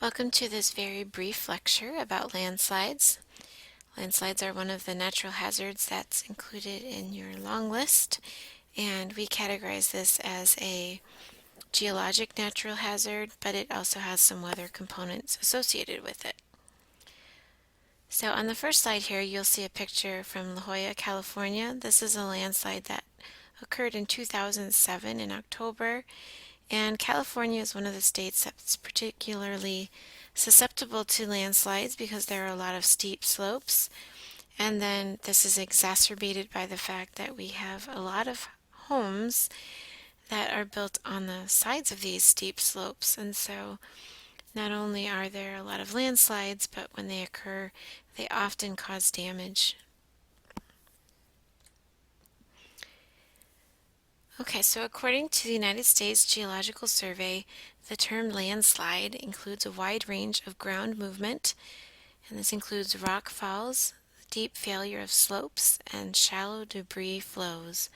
Welcome to this very brief lecture about landslides. Landslides are one of the natural hazards that's included in your long list, and we categorize this as a geologic natural hazard, but it also has some weather components associated with it. So on the first slide here, you'll see a picture from La Jolla, California. This is a landslide that occurred in 2007 in October. And California is one of the states that's particularly susceptible to landslides because there are a lot of steep slopes. And then this is exacerbated by the fact that we have a lot of homes that are built on the sides of these steep slopes. And so not only are there a lot of landslides, but when they occur, they often cause damage. Okay, so according to the United States Geological Survey, the term landslide includes a wide range of ground movement, and this includes rock falls, deep failure of slopes, and shallow debris flows.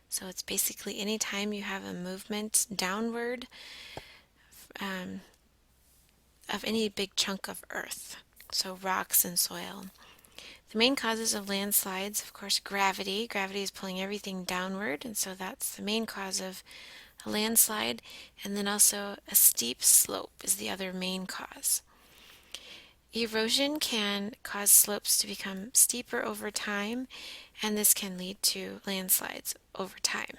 So it's basically any time you have a movement downward um, of any big chunk of earth, so rocks and soil. The main causes of landslides, of course, gravity. Gravity is pulling everything downward, and so that's the main cause of a landslide. And then also a steep slope is the other main cause. Erosion can cause slopes to become steeper over time, and this can lead to landslides over time.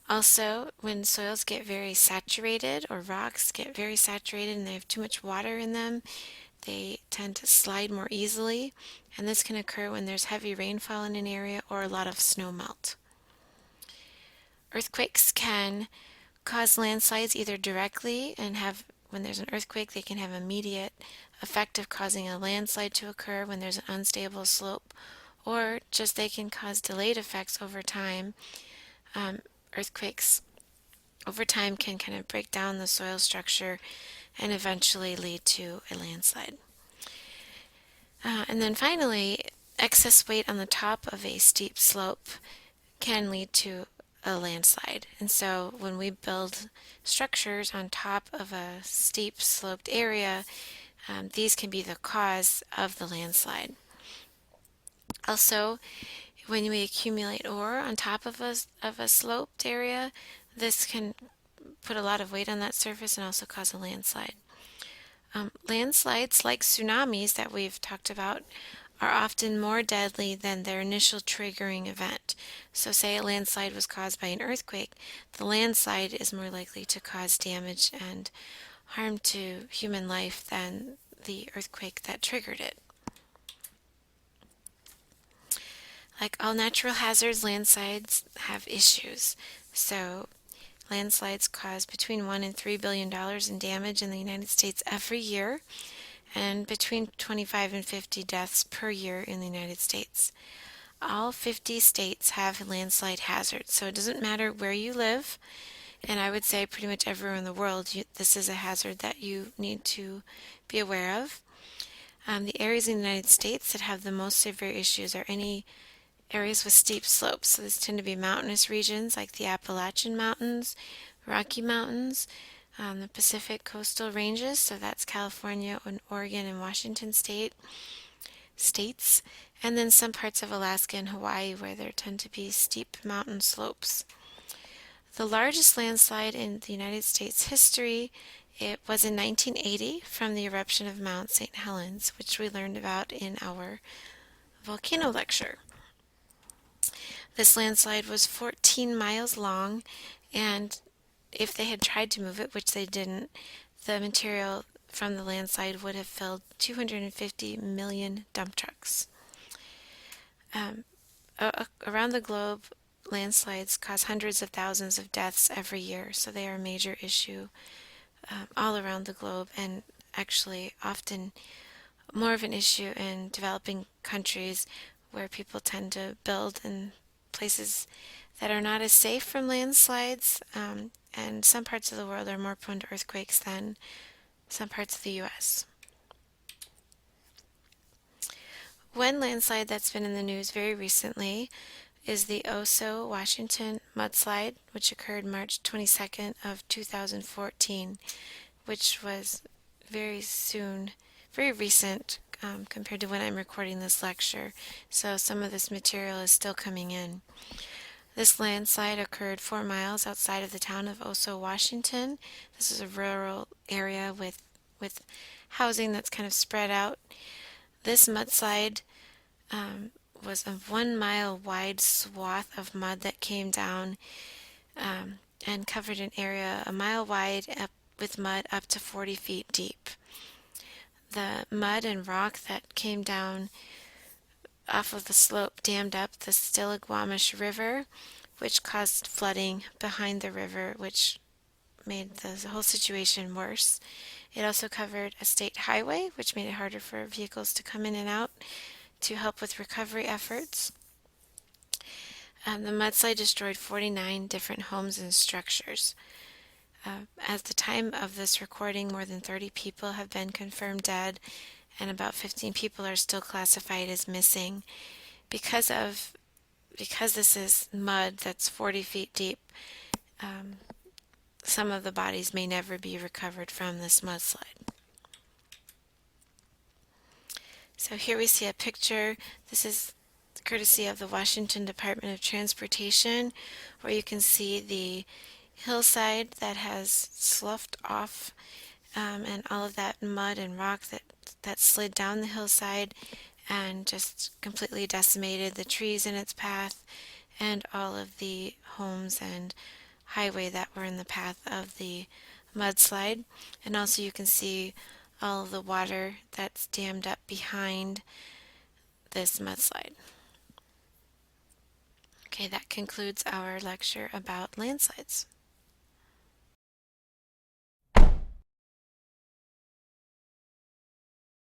Also, when soils get very saturated or rocks get very saturated and they have too much water in them, they tend to slide more easily, and this can occur when there's heavy rainfall in an area or a lot of snow melt. Earthquakes can cause landslides either directly and when there's an earthquake, they can have immediate effect of causing a landslide to occur when there's an unstable slope, or just they can cause delayed effects over time. Earthquakes over time can kind of break down the soil structure and eventually lead to a landslide. And then finally, excess weight on the top of a steep slope can lead to a landslide. And so when we build structures on top of a steep sloped area, these can be the cause of the landslide. Also, when we accumulate ore on top of a sloped area, this can put a lot of weight on that surface and also cause a landslide. Landslides, like tsunamis that we've talked about, are often more deadly than their initial triggering event. So say a landslide was caused by an earthquake, the landslide is more likely to cause damage and harm to human life than the earthquake that triggered it. Like all natural hazards, landslides have issues. So landslides cause between $1 and $3 billion in damage in the United States every year, and between 25 and 50 deaths per year in the United States. All 50 states have landslide hazards, so it doesn't matter where you live, and I would say pretty much everywhere in the world, this is a hazard that you need to be aware of. The areas in the United States that have the most severe issues are any areas with steep slopes. So these tend to be mountainous regions like the Appalachian Mountains, Rocky Mountains, the Pacific coastal ranges, so that's California and Oregon and Washington states, and then some parts of Alaska and Hawaii where there tend to be steep mountain slopes. The largest landslide in the United States history, it was in 1980 from the eruption of Mount St. Helens, which we learned about in our volcano lecture. This landslide was 14 miles long, and if they had tried to move it, which they didn't, the material from the landslide would have filled 250 million dump trucks. Around the globe, landslides cause hundreds of thousands of deaths every year, so they are a major issue all around the globe, and actually often more of an issue in developing countries where people tend to build in places that are not as safe from landslides, and some parts of the world are more prone to earthquakes than some parts of the U.S. One landslide that's been in the news very recently is the Oso, Washington mudslide, which occurred March 22nd of 2014, which was very soon, very recent compared to when I'm recording this lecture. So some of this material is still coming in. This landslide occurred 4 miles outside of the town of Oso, Washington. This is a rural area with housing that's kind of spread out. This mudslide um, was a 1 mile wide swath of mud that came down and covered an area a mile wide up with mud up to 40 feet deep. The mud and rock that came down off of the slope dammed up the Stillaguamish River, which caused flooding behind the river, which made the whole situation worse. It also covered a state highway, which made it harder for vehicles to come in and out to help with recovery efforts. The mudslide destroyed 49 different homes and structures. At the time of this recording, more than 30 people have been confirmed dead, and about 15 people are still classified as missing. Because this is mud that's 40 feet deep, some of the bodies may never be recovered from this mudslide. So here we see a picture. This is courtesy of the Washington Department of Transportation, where you can see the hillside that has sloughed off and all of that mud and rock that slid down the hillside and just completely decimated the trees in its path and all of the homes and highway that were in the path of the mudslide. And also you can see all of the water that's dammed up behind this mudslide. Okay, that concludes our lecture about landslides.